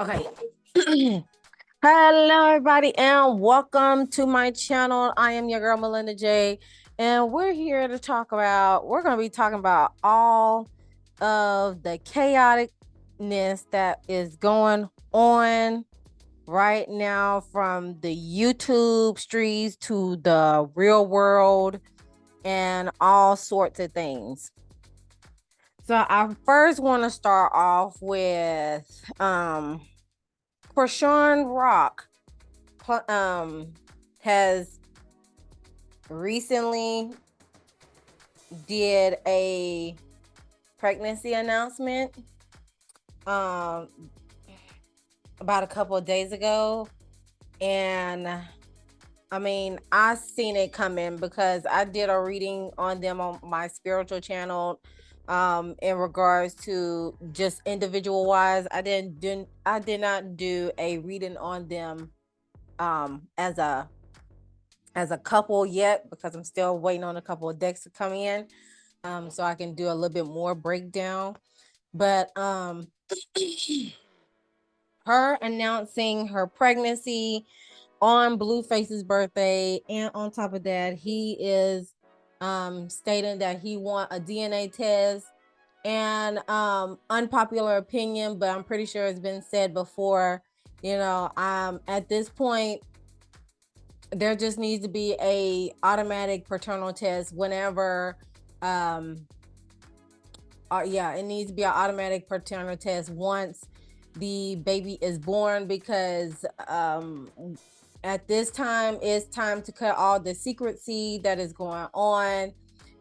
Okay. Hello, everybody, and welcome to my channel. I am your girl, Molinda Jae, and we're here to we're going to be talking about all of the chaoticness that is going on right now from the YouTube streets to the real world and all sorts of things. So I first want to start off with Chrisean Rock has recently did a pregnancy announcement um about a couple of days ago, and I mean, I seen it coming because I did a reading on them on my spiritual channel in regards to just individual wise. I did not do a reading on them as a couple yet because I'm still waiting on a couple of decks to come in so I can do a little bit more breakdown. But her announcing her pregnancy on Blueface's birthday, and on top of that, he is stating that he want a DNA test. And unpopular opinion, but I'm pretty sure it's been said before, at this point there just needs to be a automatic paternal test whenever it needs to be an automatic paternal test once the baby is born, because at this time it's time to cut all the secrecy that is going on.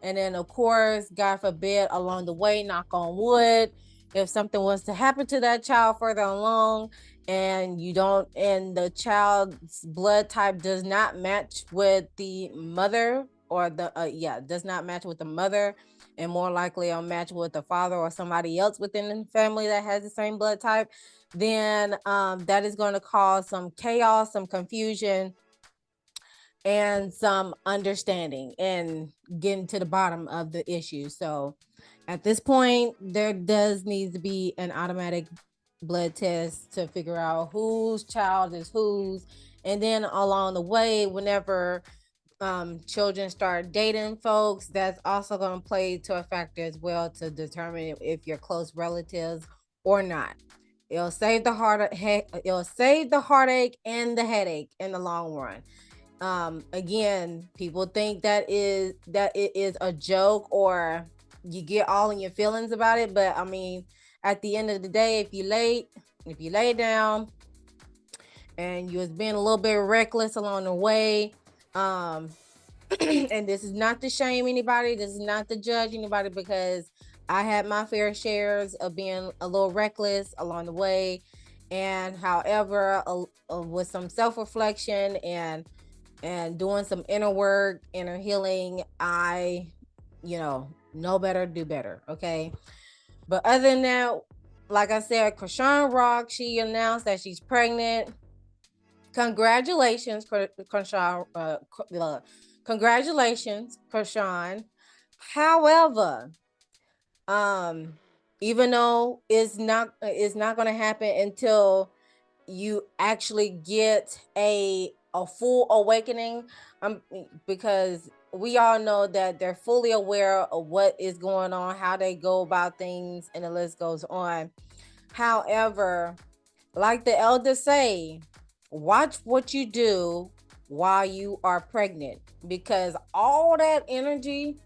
And then, of course, God forbid, along the way, knock on wood, if something was to happen to that child further along, and the child's blood type does not match with the mother, or does not match with the mother, and more likely a match with the father or somebody else within the family that has the same blood type, then that is going to cause some chaos, some confusion, and some understanding, and getting to the bottom of the issue. So at this point, there does need to be an automatic blood test to figure out whose child is whose. And then along the way, whenever children start dating folks, that's also going to play to a factor as well to determine if you're close relatives or not. It'll save the heartache and the headache in the long run. Again, people think that it is a joke, or you get all in your feelings about it, but I mean, at the end of the day, if you lay down and you was being a little bit reckless along the way, and this is not to shame anybody, this is not to judge anybody, because I had my fair shares of being a little reckless along the way. And however, with some self-reflection and doing some inner work, inner healing, I, know better, do better. Okay. But other than that, like I said, Chrisean Rock, she announced that she's pregnant. Congratulations, Chrisean. Congratulations, Chrisean. However, even though it's not going to happen until you actually get a full awakening, because we all know that they're fully aware of what is going on, how they go about things, and the list goes on. However, like the elders say, watch what you do while you are pregnant, because all that energy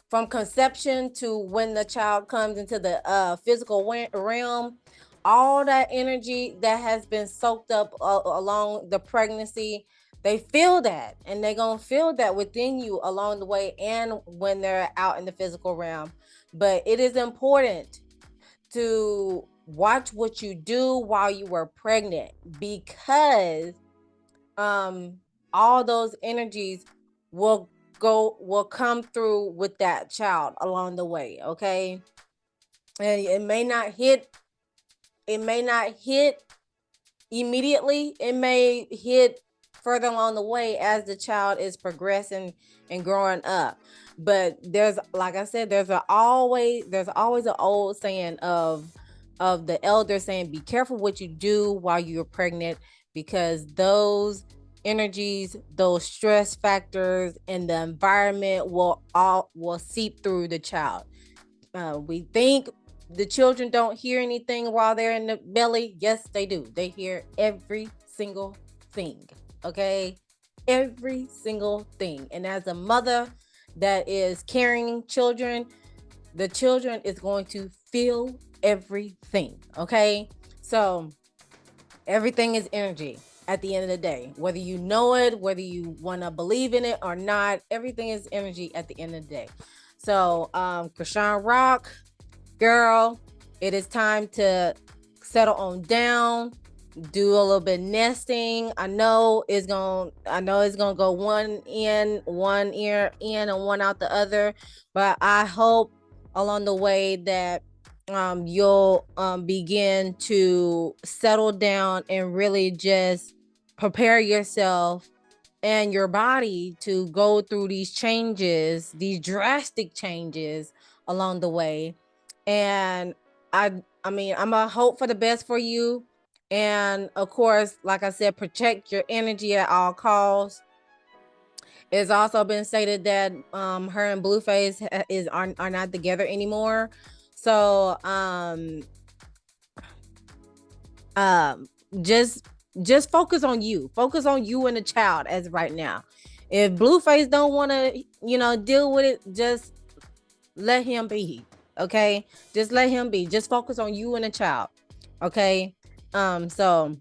from conception to when the child comes into the physical realm, all that energy that has been soaked up along the pregnancy, they feel that, and they're going to feel that within you along the way and when they're out in the physical realm. But it is important to watch what you do while you were pregnant, because all those energies will come through with that child along the way. Okay. And it may not hit immediately. It may hit further along the way as the child is progressing and growing up. But there's, like I said, there's always an old saying of of the elders saying, be careful what you do while you're pregnant, because those energies, those stress factors and the environment will seep through the child. We think the children don't hear anything while they're in the belly. Yes, they do. They hear every single thing. Okay, every single thing. And as a mother that is carrying children, the children is going to feel everything. Okay, so everything is energy at the end of the day, whether you know it, whether you want to believe in it or not. Everything is energy at the end of the day. So Chrisean Rock, girl, it is time to settle on down, do a little bit of nesting. I know it's gonna go one ear in and one out the other, but I hope along the way that you'll begin to settle down and really just prepare yourself and your body to go through these changes, these drastic changes along the way. And I mean, I'm gonna hope for the best for you. And of course, like I said, protect your energy at all costs. It's also been stated that her and Blueface are not together anymore. So just focus on you. Focus on you and the child as right now. If Blueface don't want to, deal with it, just let him be. Okay? Just let him be. Just focus on you and the child. Okay? So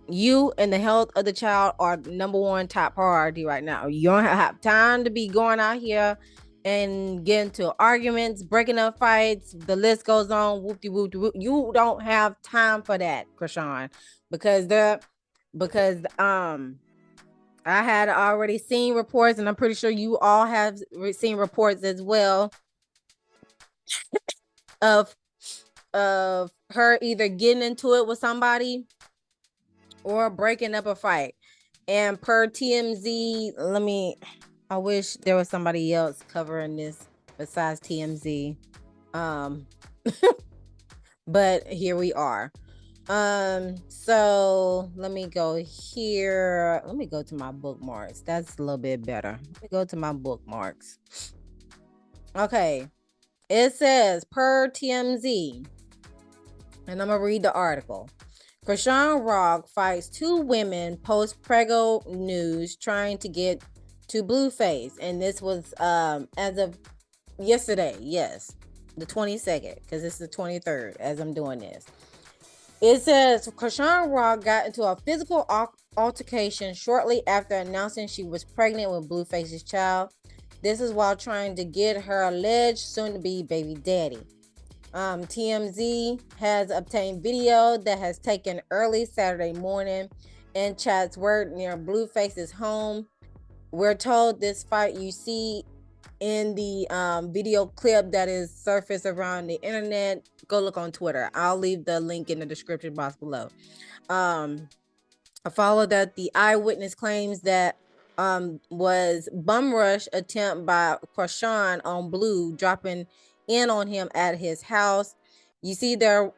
you and the health of the child are number one top priority right now. You don't have time to be going out here and get into arguments, breaking up fights. The list goes on. Whoop de whoop de whoop. You don't have time for that, Chrisean, because I had already seen reports, and I'm pretty sure you all have seen reports as well of her either getting into it with somebody or breaking up a fight. And per TMZ, I wish there was somebody else covering this besides TMZ. But here we are. So let me go here. Let me go to my bookmarks. That's a little bit better. Let me go to my bookmarks. Okay. It says per TMZ, and I'm gonna read the article. Chrisean Rock fights two women post Prego news trying to get to Blueface, and this was as of yesterday. Yes, the 22nd, because it's the 23rd as I'm doing this. It says Chrisean Rock got into a physical altercation shortly after announcing she was pregnant with Blueface's child. This is while trying to get her alleged soon-to-be baby daddy. TMZ has obtained video that has taken early Saturday morning in Chatsworth near Blueface's home. We're told this fight you see in the video clip that is surfaced around the internet. Go look on Twitter. I'll leave the link in the description box below. I follow that the eyewitness claims that was bum rush attempt by Chrisean on Blue, dropping in on him at his house. We're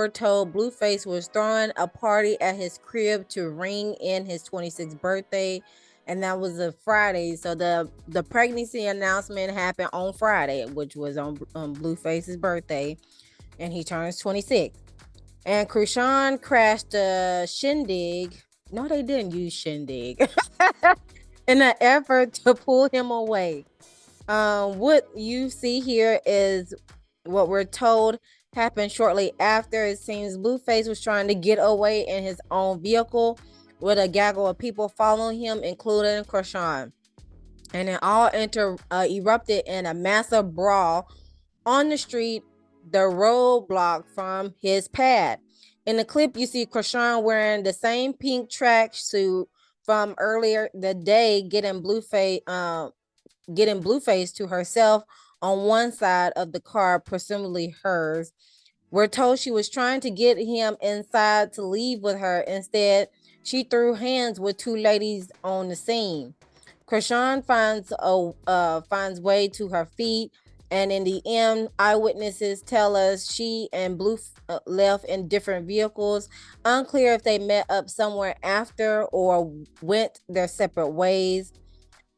told Blueface was throwing a party at his crib to ring in his 26th birthday, and that was a Friday. So the pregnancy announcement happened on Friday, which was on Blueface's birthday, and he turns 26. And Chrisean crashed a shindig. No, they didn't use shindig in an effort to pull him away. What you see here is what we're told happened shortly after. It seems Blueface was trying to get away in his own vehicle with a gaggle of people following him, including Chrisean. And it all erupted in a massive brawl on the street, the roadblock from his pad. In the clip, you see Chrisean wearing the same pink tracksuit from earlier the day, getting Blueface to herself on one side of the car, presumably hers. We're told she was trying to get him inside to leave with her. Instead, she threw hands with two ladies on the scene. Chrisean finds way to her feet And in the end, eyewitnesses tell us she and Blue left in different vehicles. Unclear if they met up somewhere after or went their separate ways.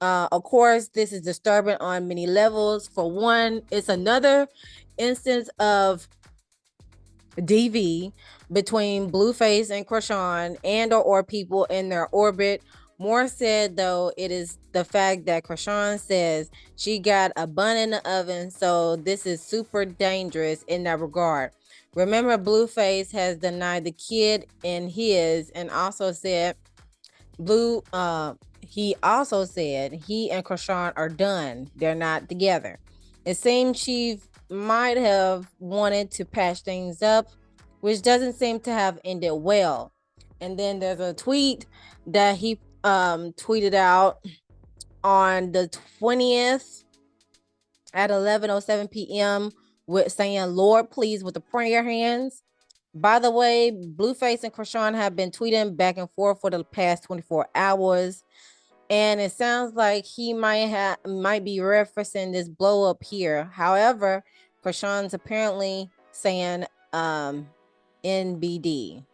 Of course, this is disturbing on many levels. For one, it's another instance of DV between Blueface and Chrisean and or people in their orbit. More said, though, it is the fact that Chrisean says she got a bun in the oven, so this is super dangerous in that regard. Remember, Blueface has denied the kid in his and also said he also said he and Chrisean are done. They're not together. It seems she might have wanted to patch things up, which doesn't seem to have ended well. And then there's a tweet that he tweeted out on the 20th at 11:07 p.m. with saying, "Lord, please," with the prayer hands. By the way, Blueface and Chrisean have been tweeting back and forth for the past 24 hours. And it sounds like he might be referencing this blow up here. However, Chrisean's apparently saying NBD.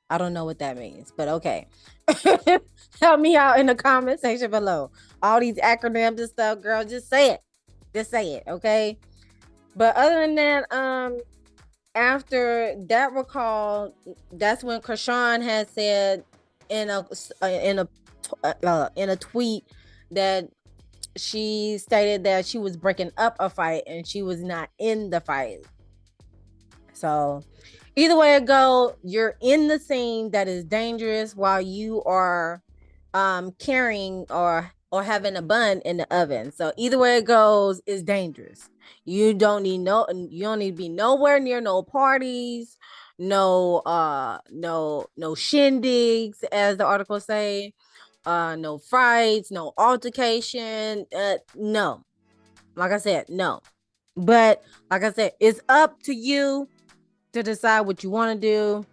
I don't know what that means, but okay. Help me out in the comment section below. All these acronyms and stuff, girl, just say it. Just say it, okay? But other than that, after that recall, that's when Chrisean had said in a tweet that she stated that she was breaking up a fight and she was not in the fight. So either way it go, you're in the scene that is dangerous while you are carrying or having a bun in the oven. So either way it goes is dangerous. You don't need to be nowhere near no parties, no shindigs, as the article say, no fights, no altercation, no. Like I said, no. But like I said, it's up to you to decide what you want to do,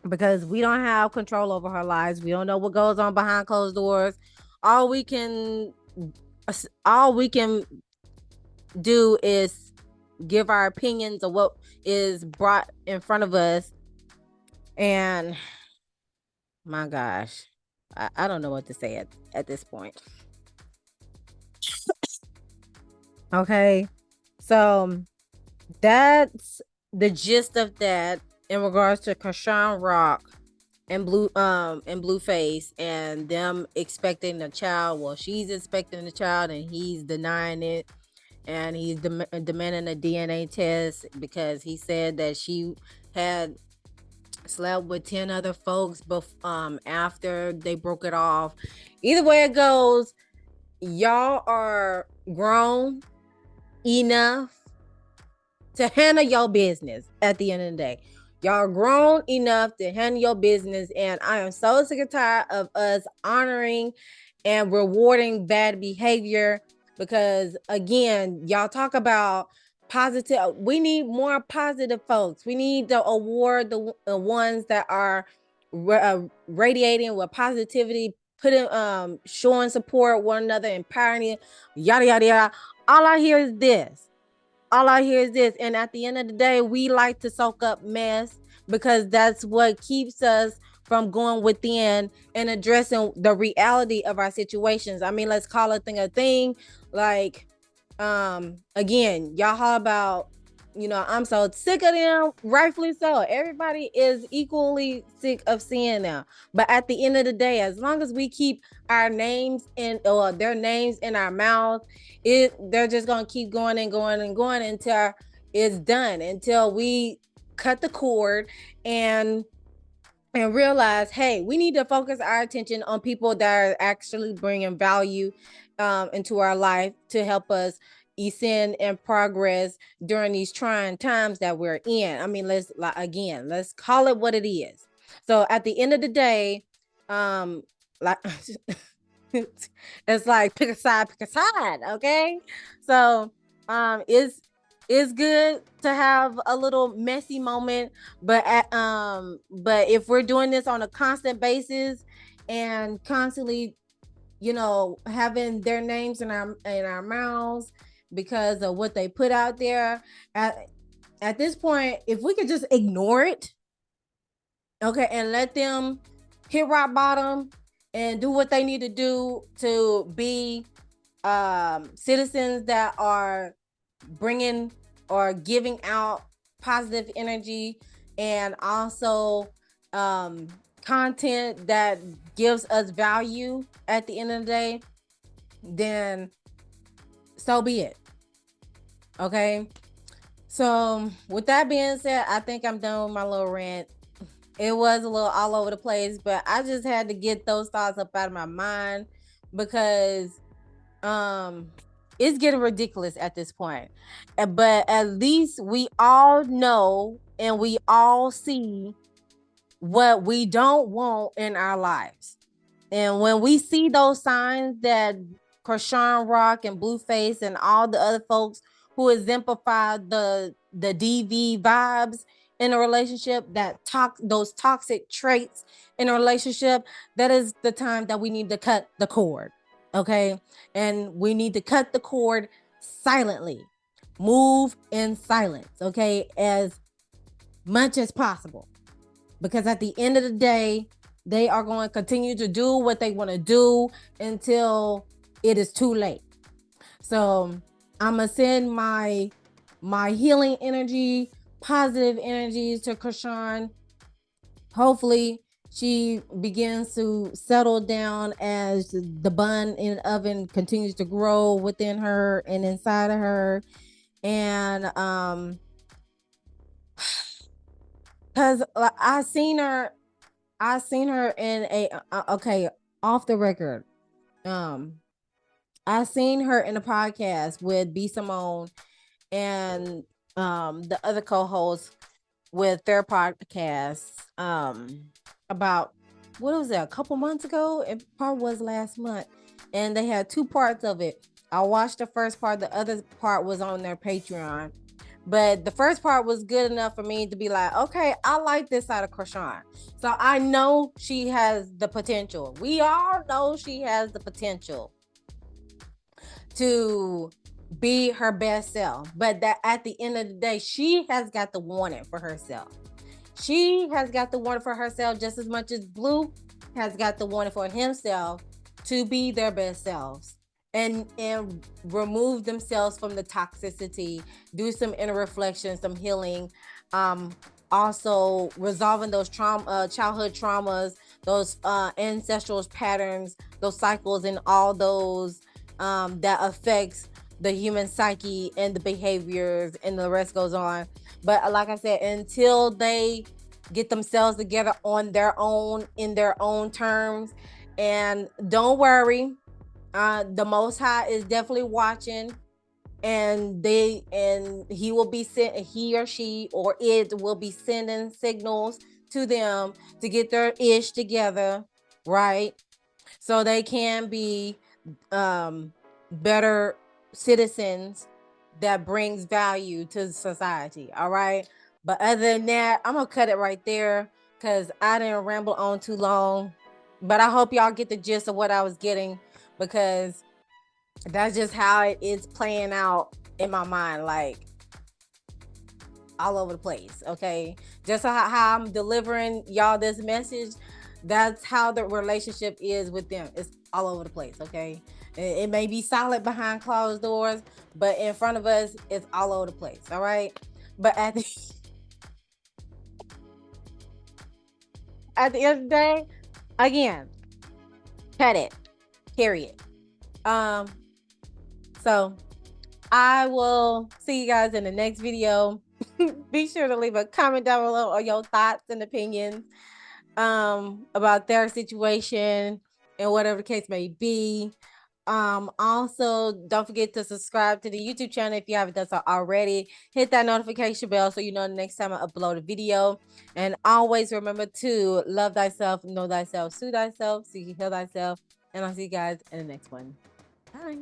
because we don't have control over her lives. We don't know what goes on behind closed doors. All we can do is give our opinions of what is brought in front of us. And my gosh, I don't know what to say at this point. Okay, so that's the gist of that in regards to Chrisean Rock and Blueface and them expecting a child. Well, she's expecting a child and he's denying it, and he's demanding a DNA test because he said that she had slept with 10 other folks after they broke it off. Either way it goes, y'all are grown enough to handle your business. At the end of the day, y'all are grown enough to handle your business, and I am so sick and tired of us honoring and rewarding bad behavior, because again, y'all talk about positive. We need more positive folks. We need to award the ones that are radiating with positivity, putting showing support one another, empowering, yada yada yada. All I hear is this. And at the end of the day, we like to soak up mess because that's what keeps us from going within and addressing the reality of our situations. I mean, let's call a thing. Like, again, y'all holler about, I'm so sick of them, rightfully so. Everybody is equally sick of seeing them. But at the end of the day, as long as we keep our names or their names in our mouth, they're just gonna keep going and going and going until it's done, until we cut the cord and realize, hey, we need to focus our attention on people that are actually bringing value into our life to help us ascend and progress during these trying times that we're in. I mean, let's call it what it is. So at the end of the day, like it's like pick a side, okay? So it's good to have a little messy moment, but if we're doing this on a constant basis and constantly having their names in our mouths because of what they put out there. At this point, if we could just ignore it, okay, and let them hit rock bottom and do what they need to do to be citizens that are bringing or giving out positive energy, and also content that gives us value at the end of the day, then so be it. Okay. So with that being said, I think I'm done with my little rant. It was a little all over the place, but I just had to get those thoughts up out of my mind because it's getting ridiculous at this point. But at least we all know and we all see what we don't want in our lives. And when we see those signs that Chrisean Rock and Blueface and all the other folks who exemplify the DV vibes in a relationship, those toxic traits in a relationship, that is the time that we need to cut the cord. Okay. And we need to cut the cord silently. Move in silence. Okay. As much as possible. Because at the end of the day, they are going to continue to do what they want to do until it is too late. So I'm going to send my healing energy, positive energies to Chrisean. Hopefully she begins to settle down as the bun in the oven continues to grow within her and inside of her. And because I seen her in a okay, off the record. I seen her in a podcast with B Simone and the other co-hosts with their podcast about, what was that, a couple months ago? It probably was last month. And they had two parts of it. I watched the first part, the other part was on their Patreon. But the first part was good enough for me to be like, okay, I like this side of Chrisean. So I know she has the potential. We all know she has the potential to be her best self. But that at the end of the day, she has got to want it for herself. She has got to want it for herself just as much as Blue has got to want it for himself to be their best selves. And remove themselves from the toxicity, do some inner reflection, some healing, also resolving those childhood traumas, those ancestral patterns, those cycles, and all those that affects the human psyche and the behaviors, and the rest goes on. But like I said, until they get themselves together on their own, in their own terms, and don't worry, the Most High is definitely watching, and he will be he or she or it will be sending signals to them to get their ish together, right? So they can be better citizens that brings value to society. All right. But other than that, I'm gonna cut it right there because I didn't ramble on too long. But I hope y'all get the gist of what I was getting, because that's just how it is playing out in my mind, like all over the place. Okay, just how I'm delivering y'all this message, that's how the relationship is with them. It's all over the place. Okay, it may be solid behind closed doors, but in front of us, it's all over the place. All right, but at the end of the day, again, cut it. Period. So I will see you guys in the next video. Be sure to leave a comment down below on your thoughts and opinions about their situation and whatever the case may be. Also, don't forget to subscribe to the YouTube channel if you haven't done so already. Hit that notification bell so you know the next time I upload a video. And always remember to love thyself, know thyself, soothe thyself, so you can heal thyself. And I'll see you guys in the next one. Bye.